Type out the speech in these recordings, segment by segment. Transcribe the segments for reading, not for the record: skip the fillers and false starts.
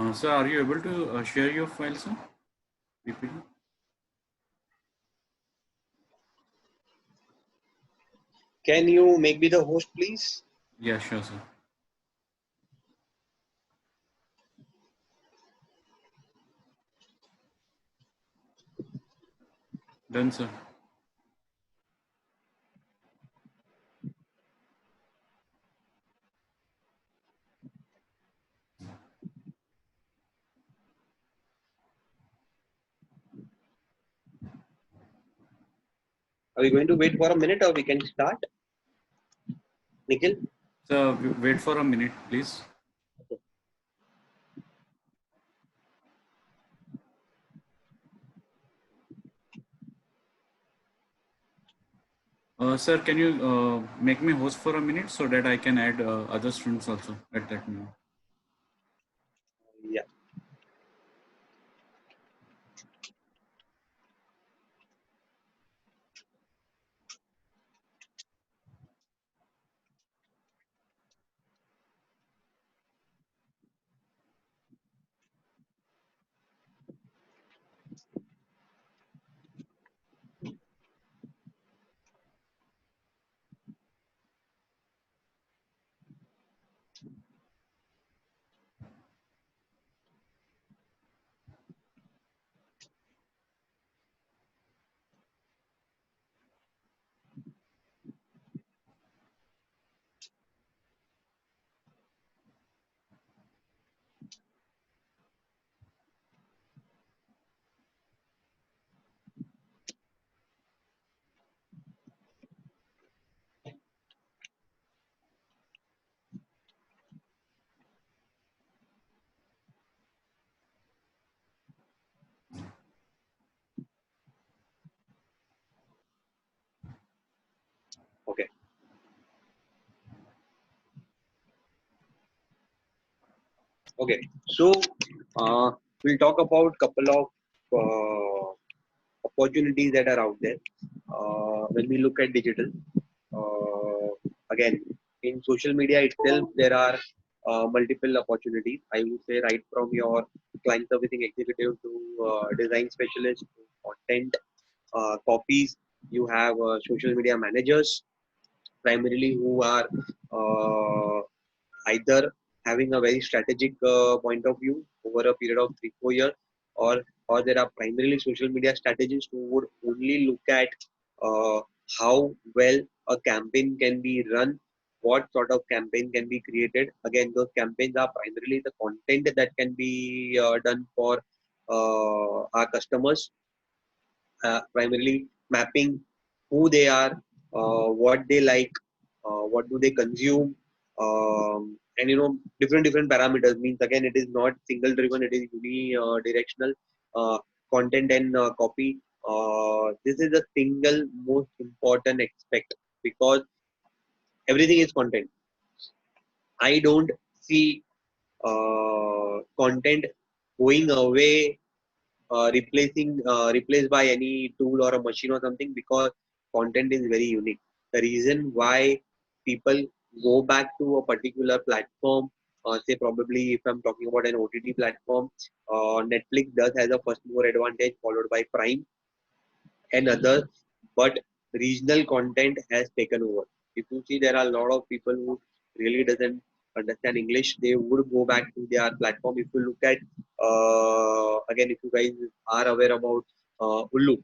Sir, are you able to share your file, sir? PPT? Can you make me the host, please? Yeah, sure, sir. Done, sir. Are we going to wait for a minute or we can start? Nikhil? Sir, wait for a minute, please. Sir, can you make me host for a minute so that I can add other students also at that moment? Yeah. Okay. Okay. So we'll talk about couple of opportunities that are out there when we look at digital. Again, in social media itself, there are multiple opportunities. I would say right from your client servicing executive to design specialist to content copies. You have social media managers primarily who are uh, either having a very strategic point of view over a period of 3 4 years, or there are primarily social media strategists who would only look at uh, how well a campaign can be run, what sort of campaign can be created. Again, those campaigns are primarily the content that can be done for our customers, primarily mapping who they are, what they like, what do they consume, and different parameters. Means again, it is not single driven; it is unidirectional content and copy. This is the single most important aspect because everything is content. I don't see content going away, replaced by any tool or a machine or something, because content is very unique. The reason why people go back to a particular platform, say probably if I'm talking about an OTT platform, Netflix does has a first mover advantage followed by Prime and others, but regional content has taken over. If you see, there are a lot of people who really doesn't understand English, they would go back to their platform. If you look at again, if you guys are aware about Ullu,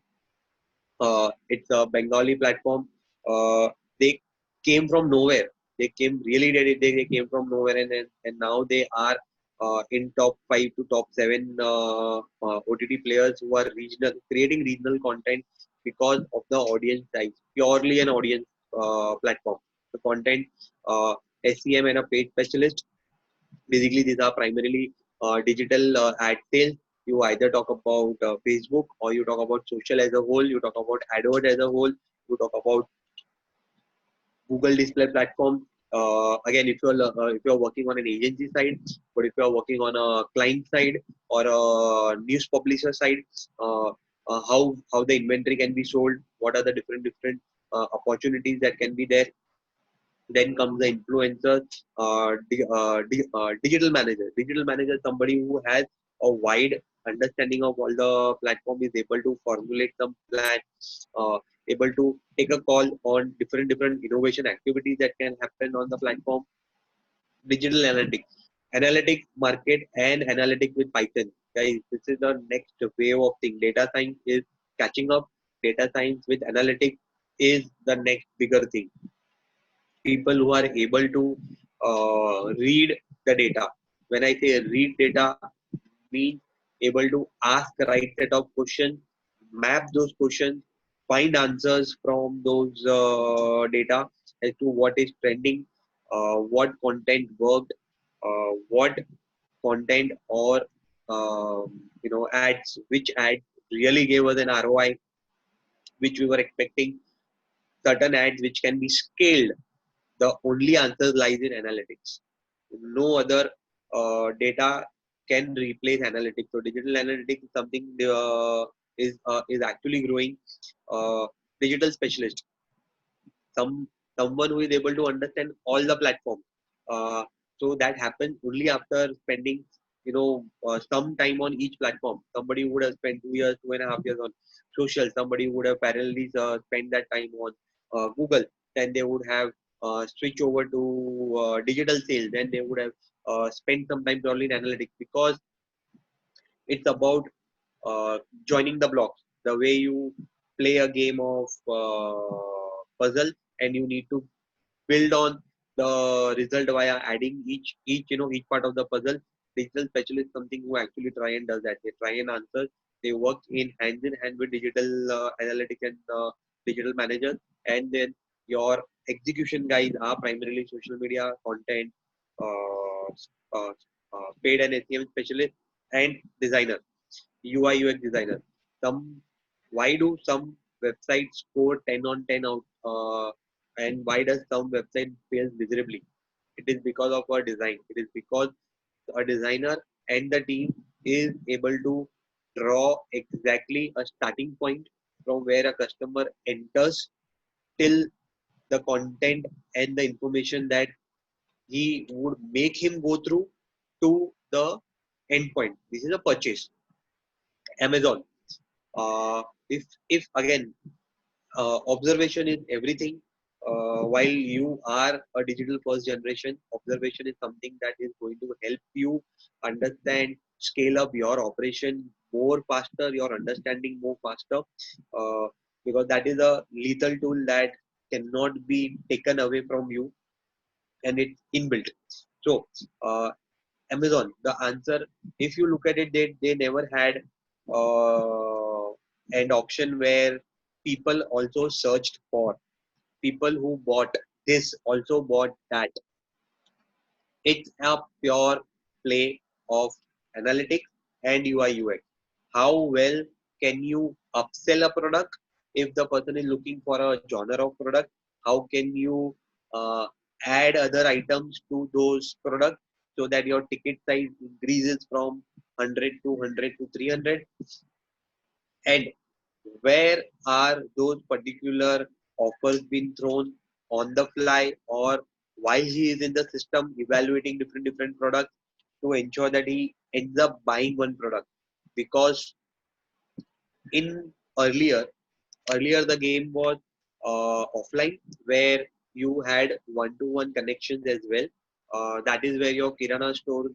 it's a Bengali platform. They came from nowhere. They came from nowhere, and now they are in top 5 to top 7 OTT players who are regional, creating regional content because of the audience size, purely an audience platform. The content, SCM and a paid specialist. Basically, these are primarily digital ad sales. You either talk about Facebook, or you talk about social as a whole, you talk about AdWord as a whole, you talk about Google display platform. If you're working on an agency side, but if you're working on a client side or a news publisher side, how the inventory can be sold, what are the different opportunities that can be there. Then comes the influencer, digital manager. Digital manager is somebody who has a wide understanding of all the platform, is able to formulate some plan, able to take a call on different innovation activities that can happen on the platform. Digital analytics, analytics market and analytics with Python. Guys, this is the next wave of thing. Data science is catching up. Data science with analytics is the next bigger thing. People who are able to read the data. When I say read data, means able to ask the right set of questions, map those questions, find answers from those data as to what is trending, what content worked, what content or ads, which ad really gave us an ROI which we were expecting, certain ads which can be scaled. The only answer lies in analytics. No other data can replace analytics. So digital analytics is something is actually growing. Digital specialist, some someone who is able to understand all the platforms. Uh, so that happens only after spending some time on each platform. Somebody would have spent 2 years, 2.5 years on social. Somebody would have parallelly spent that time on Google. Then they would have switch over to digital sales. Then they would have spent some time purely in analytics, because it's about joining the blocks. The way you play a game of puzzle, and you need to build on the result via adding each part of the puzzle. Digital specialist something who actually try and does that. They try and answer. They work in hand with digital analytics and digital managers. And then your execution guys are primarily social media content, uh, uh, paid and SEM specialist, and designer, UI UX designer. Some Why do some websites score 10 on 10 out, and why does some website fails miserably? It is because of our design. It is because a designer and the team is able to draw exactly a starting point from where a customer enters till the content and the information that he would make him go through to the endpoint. This is a purchase. Amazon. If again, observation is everything. While you are a digital first generation, observation is something that is going to help you understand, scale up your operation more faster, your understanding more faster, uh, because that is a lethal tool that cannot be taken away from you, and it's inbuilt. So uh, Amazon, the answer, if you look at it, they never had uh, an option where people also searched for. People who bought this also bought that. It's a pure play of analytics and UI UX. How well can you upsell a product if the person is looking for a genre of product? How can you uh, add other items to those products so that your ticket size increases from 100 to 100 to 300? And where are those particular offers being thrown on the fly, or while he is in the system evaluating different products, to ensure that he ends up buying one product? Because in earlier earlier the game was offline, where you had one-to-one connections as well. That is where your kirana store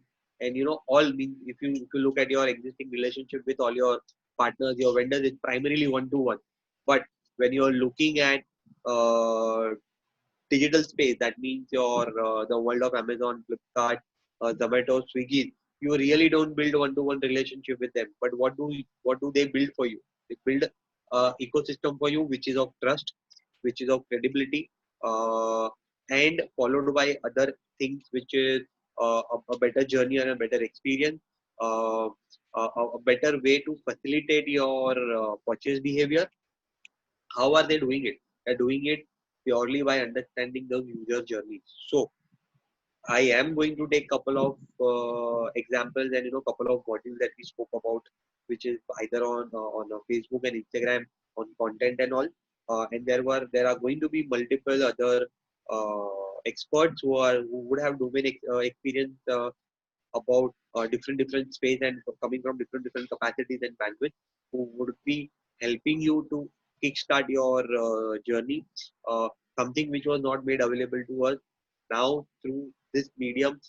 and all means, if you look at your existing relationship with all your partners, your vendors, it's primarily one-to-one. But when you're looking at uh, digital space, that means your the world of Amazon, Flipkart, Zomato, Swiggy, you really don't build one-to-one relationship with them. But what do they build for you? They build ecosystem for you, which is of trust, which is of credibility, and followed by other things, which is a better journey and a better experience, uh, a better way to facilitate your purchase behavior. How are they doing it? They're doing it purely by understanding the user journey. So I am going to take couple of examples and couple of modules that we spoke about, which is either on Facebook and Instagram, on content and all. And there are going to be multiple other experts who would have domain experience about different space and coming from different capacities and bandwidth, who would be helping you to kickstart your journey. Something which was not made available to us now through this medium.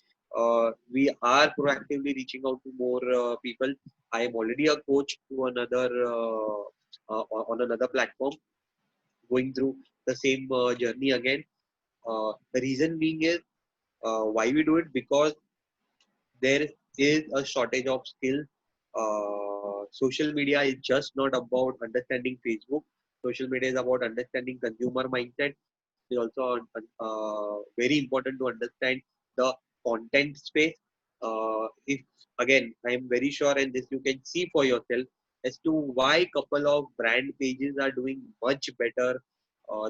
We are proactively reaching out to more people. I am already a coach to another on another platform, going through the same journey again. The reason being is why we do it, because there is a shortage of skills. Social media is just not about understanding Facebook. Social media is about understanding consumer mindset. It is also very important to understand the content space. If again, I am very sure, and this you can see for yourself as to why couple of brand pages are doing much better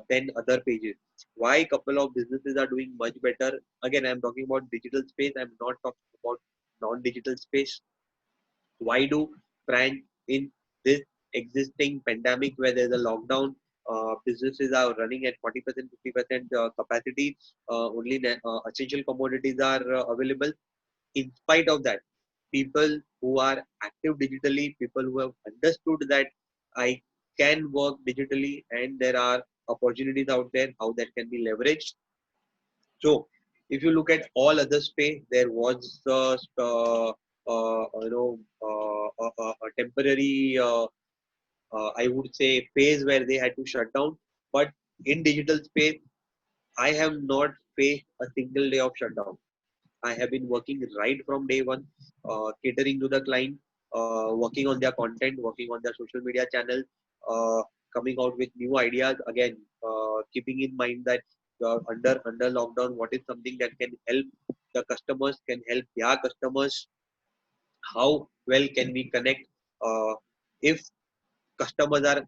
than other pages. Why couple of businesses are doing much better. Again, I am talking about digital space. I am not talking about non-digital space. Why do brands in this existing pandemic where there's a lockdown, businesses are running at 40%, 50% capacity, only essential commodities are available. In spite of that, people who are active digitally, people who have understood that I can work digitally and there are opportunities out there, how that can be leveraged. So, if you look at all other space, there was a temporary, I would say, phase where they had to shut down. But in digital space, I have not faced a single day of shutdown. I have been working right from day one, catering to the client, working on their content, working on their social media channels, uh, coming out with new ideas. Again, keeping in mind that under lockdown, what is something that can help the customers, can help their customers. How well can we connect? If customers are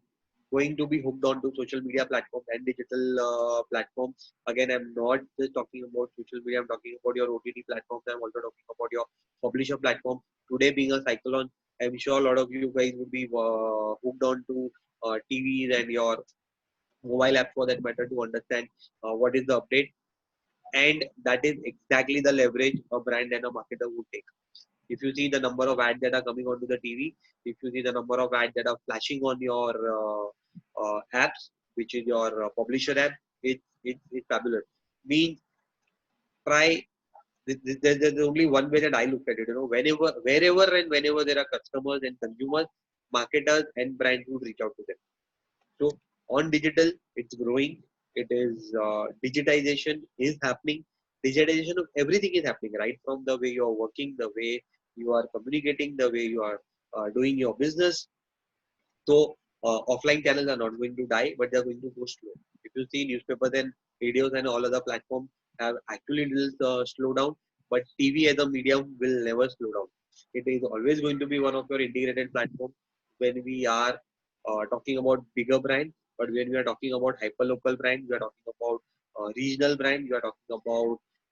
going to be hooked on to social media platforms and digital platforms. Again, I'm not just talking about social media, I'm talking about your OTT platforms. I'm also talking about your publisher platform. Today being a cyclone, I'm sure a lot of you guys would be hooked on to TVs and your mobile apps for that matter to understand what is the update. And that is exactly the leverage a brand and a marketer would take. If you see the number of ads that are coming onto the TV, if you see the number of ads that are flashing on your apps, which is your publisher app, it's fabulous. Means try. There's only one way that I look at it. Whenever, wherever, and whenever there are customers and consumers, marketers and brands would reach out to them. So on digital, it's growing. It is digitization is happening. Digitization of everything is happening, right from the way you are working, the way you are communicating, the way you are doing your business. So offline channels are not going to die, but they are going to go slow. If you see newspapers and radios and all other platforms have actually little slow down, but TV as a medium will never slow down. It is always going to be one of your integrated platforms when we are talking about bigger brands. But when we are talking about hyperlocal brands, we are talking about regional brands. We are talking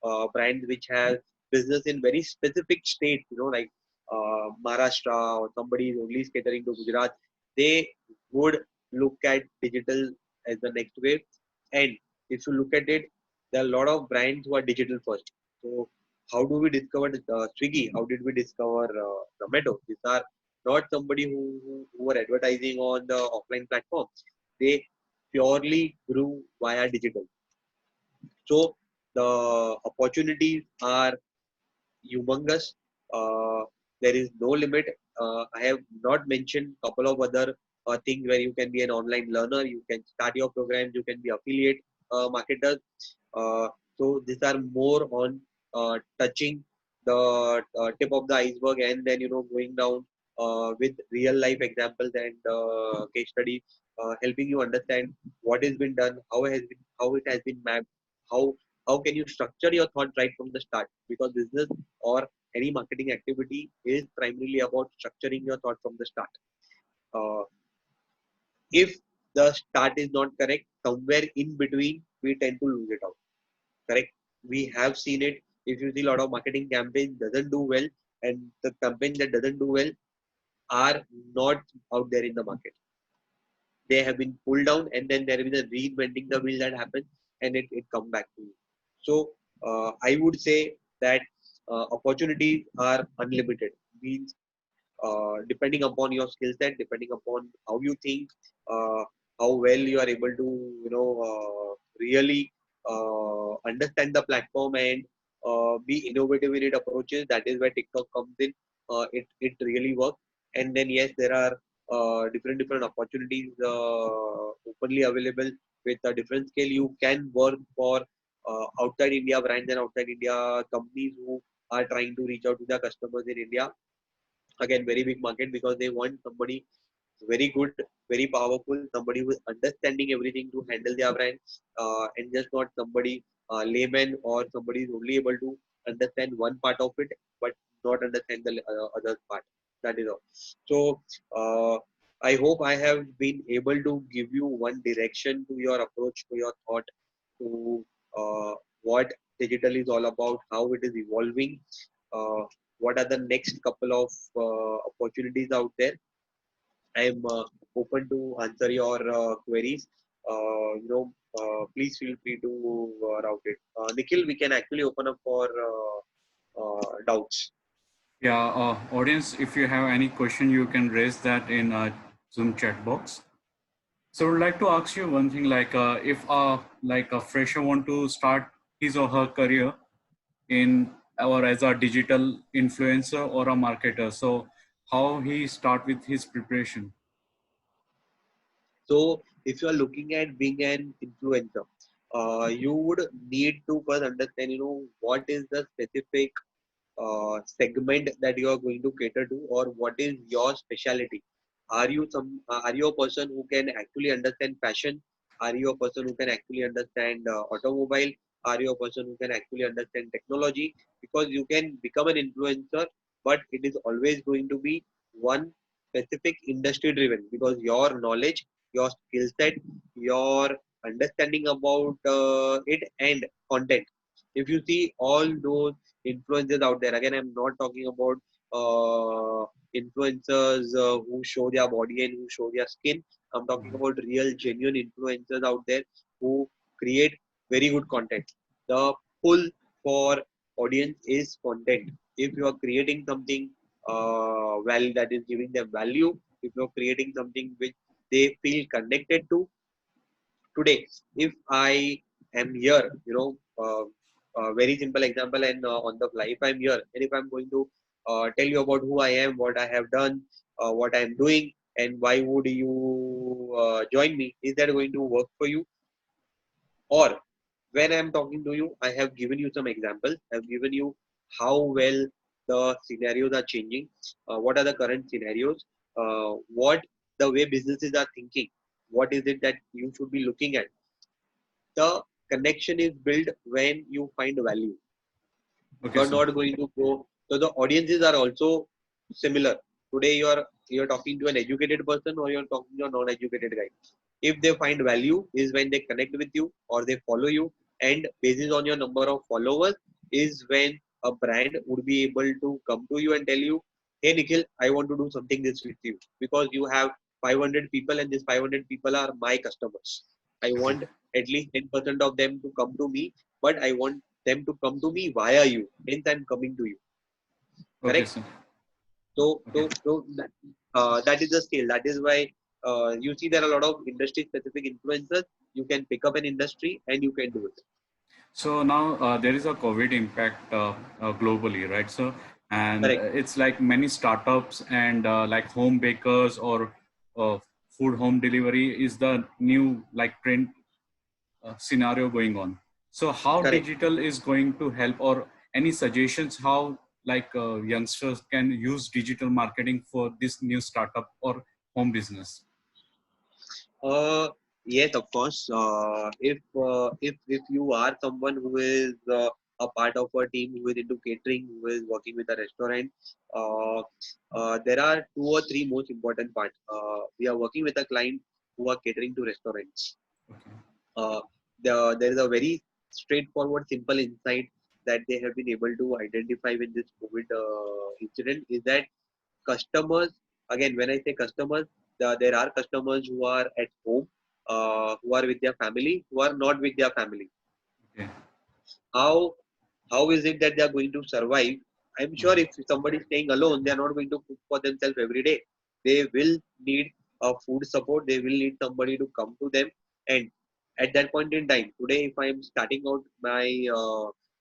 about brands which have business in very specific states. Like Maharashtra, or somebody is only catering to Gujarat. They would look at digital as the next wave. And if you look at it, there are a lot of brands who are digital first. So how do we discover Swiggy? How did we discover Zomato? These are not somebody who were advertising on the offline platform. They purely grew via digital. So the opportunities are humongous. Uh, there is no limit. I have not mentioned a couple of other things where you can be an online learner, you can start your programs, you can be affiliate marketers. Uh, so these are more on touching the tip of the iceberg, and then going down with real life examples and case studies, helping you understand what has been done, how it has been mapped, how how can you structure your thought right from the start, because business or any marketing activity is primarily about structuring your thought from the start. Uh, if the start is not correct, somewhere in between, we tend to lose it out. Correct? We have seen it. If you see a lot of marketing campaigns doesn't do well, and the campaign that doesn't do well are not out there in the market. They have been pulled down, and then there is a reinventing the wheel that happens, and it come back to you. So I would say that opportunities are unlimited. Means depending upon your skill set, depending upon how you think, uh, how well you are able to, really understand the platform and be innovative in its approaches. That is where TikTok comes in. It really works. And then yes, there are different opportunities openly available with a different scale. You can work for outside India brands and outside India companies who are trying to reach out to their customers in India. Again, very big market because they want somebody very good, very powerful, somebody who is understanding everything to handle their brand, and just not somebody layman or somebody is only able to understand one part of it but not understand the other part. That is all. So I hope I have been able to give you one direction to your approach, to your thought, to what digital is all about, how it is evolving, uh, what are the next couple of opportunities out there. I am open to answer your queries. Please feel free to route it. Nikhil, we can actually open up for doubts. Yeah, audience, if you have any question, you can raise that in Zoom chat box. So I would like to ask you one thing, like if like a fresher want to start his or her career in or as a digital influencer or a marketer, so how he start with his preparation? So, if you are looking at being an influencer, you would need to first understand, what is the specific segment that you are going to cater to, or what is your specialty. Are you a person who can actually understand fashion? Are you a person who can actually understand automobile? Are you a person who can actually understand technology? Because you can become an influencer, but it is always going to be one specific industry driven, because your knowledge, your skill set, your understanding about it and content, if you see all those influencers out there. Again, I'm not talking about influencers who show their body and who show their skin. I'm talking Mhm. about real, genuine influencers out there who create very good content. The pull for audience is content. If you are creating something that is giving them value, if you're creating something which they feel connected to, today if I am here, very simple example, and on the fly, if I'm here and if I'm going to tell you about who I am, what I have done, what I'm doing, and why would you join me, is that going to work for you? Or when I'm talking to you, I have given you some examples, I've given you how well the scenarios are changing, what are the current scenarios, what the way businesses are thinking, what is it that you should be looking at. The connection is built when you find value. Okay, You're sir. not going to go. So the audiences are also similar. Today you're talking to an educated person or you're talking to a non-educated guy. If they find value is when they connect with you or they follow you, and basis on your number of followers is when a brand would be able to come to you and tell you, hey Nikhil, I want to do something this with you because you have 500 people and these 500 people are my customers. I Okay. want at least 10% of them to come to me, but I want them to come to me via you. Hence, I'm coming to you. Okay, Correct? sir. Okay. That is the scale. That is why you see there are a lot of industry specific influencers. You can pick up an industry and you can do it. So now there is a COVID impact globally, right? So, and Correct. it's like many startups and like home bakers or uh, food home delivery is the new like trend scenario going on. So, how Correct. digital is going to help, or any suggestions how like youngsters can use digital marketing for this new startup or home business? Uh, yes, of course. If you are someone who is a part of a team who is into catering, who is working with a restaurant, uh, there are two or three most important parts. We are working with a client who are catering to restaurants. Okay. Uh, there is a very straightforward, simple insight that they have been able to identify with this COVID incident is that customers, again, when I say customers, there are customers who are at home, who are with their family, who are not with their family. Okay. how how is it that they are going to survive? I'm sure if somebody is staying alone, they are not going to cook for themselves every day. They will need a food support. They will need somebody to come to them. And at that point in time, today, if I am starting out my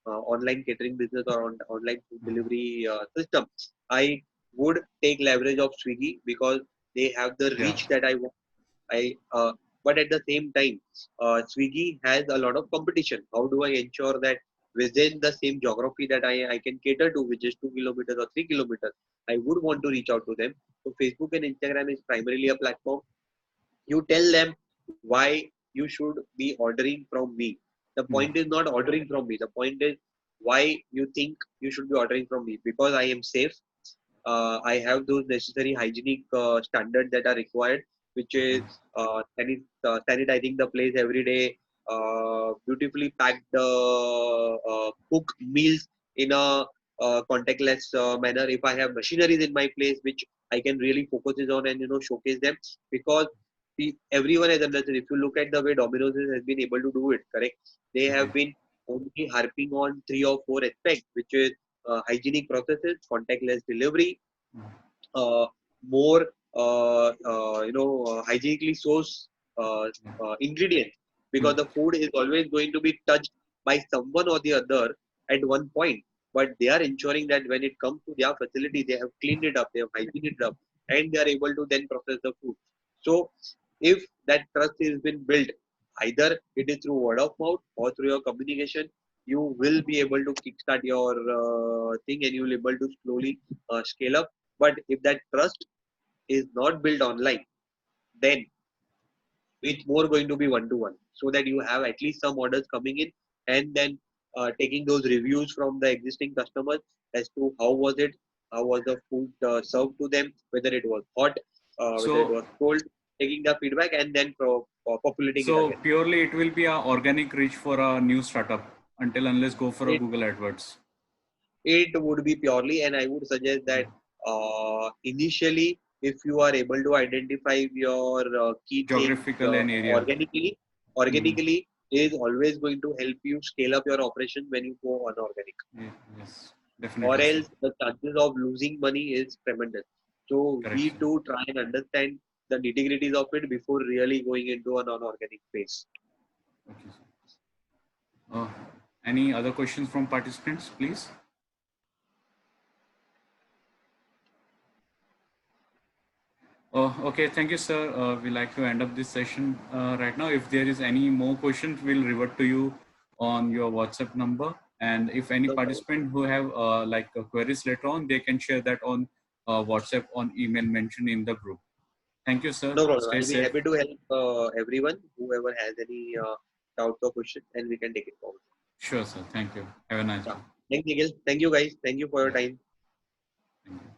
online catering business or online food delivery system, I would take leverage of Swiggy because they have the Yeah. reach that I want. But at the same time, Swiggy has a lot of competition. How do I ensure that within the same geography that I can cater to, which is 2 kilometers or 3 kilometers, I would want to reach out to them. So Facebook and Instagram is primarily a platform. You tell them why you should be ordering from me. The Mm. point is not ordering from me. The point is why you think you should be ordering from me, because I am safe. I have those necessary hygienic standards that are required, which Okay. is sanitizing the place every day, beautifully packed cook meals in a contactless manner. If I have machineries in my place, which I can really focus on and showcase them, because everyone has understood. If you look at the way Domino's has been able to do it, correct? They have Okay. been only harping on three or four aspects, which is hygienic processes, contactless delivery, Mm. uh, more hygienically sourced Yeah. ingredients, because Mm. the food is always going to be touched by someone or the other at one point. But they are ensuring that when it comes to their facility, they have cleaned it up, they have hygiened it up, and they are able to then process the food. So if that trust has been built, either it is through word of mouth or through your communication, you will be able to kickstart your thing, and you will be able to slowly scale up. But if that trust is not built online, then it's more going to be one to one, so that you have at least some orders coming in, and then taking those reviews from the existing customers as to how was it, how was the food served to them, whether it was hot, whether it So was cold, taking the feedback and then populating it so again. purely it will be a organic reach for a new startup until unless go for a It Google AdWords. it would be purely, and I would suggest that initially, if you are able to identify your key things Geographical and area. organically, Mm. organically is always going to help you scale up your operation when you go unorganic. Yes, Or definitely, sir. else the chances of losing money is tremendous. So Correct, we sir. do try and understand the nitty-gritties of it before really going into a non-organic phase. Okay, sir. Uh, any other questions from participants, please? Okay, thank you, sir. We like to end up this session right now. If there is any more questions, we'll revert to you on your WhatsApp number. And if any No problem. participant who have queries later on, they can share that on WhatsApp on email mentioned in the group. Thank you, sir. No problem. Stay I'll be safe. happy to help everyone, whoever has any doubts or questions, and we can take it forward. Sure, sir. Thank you. Have a nice Yeah. day. Thank you, Nikhil. Thank you, guys. Thank you for your Yeah. time. Thank you.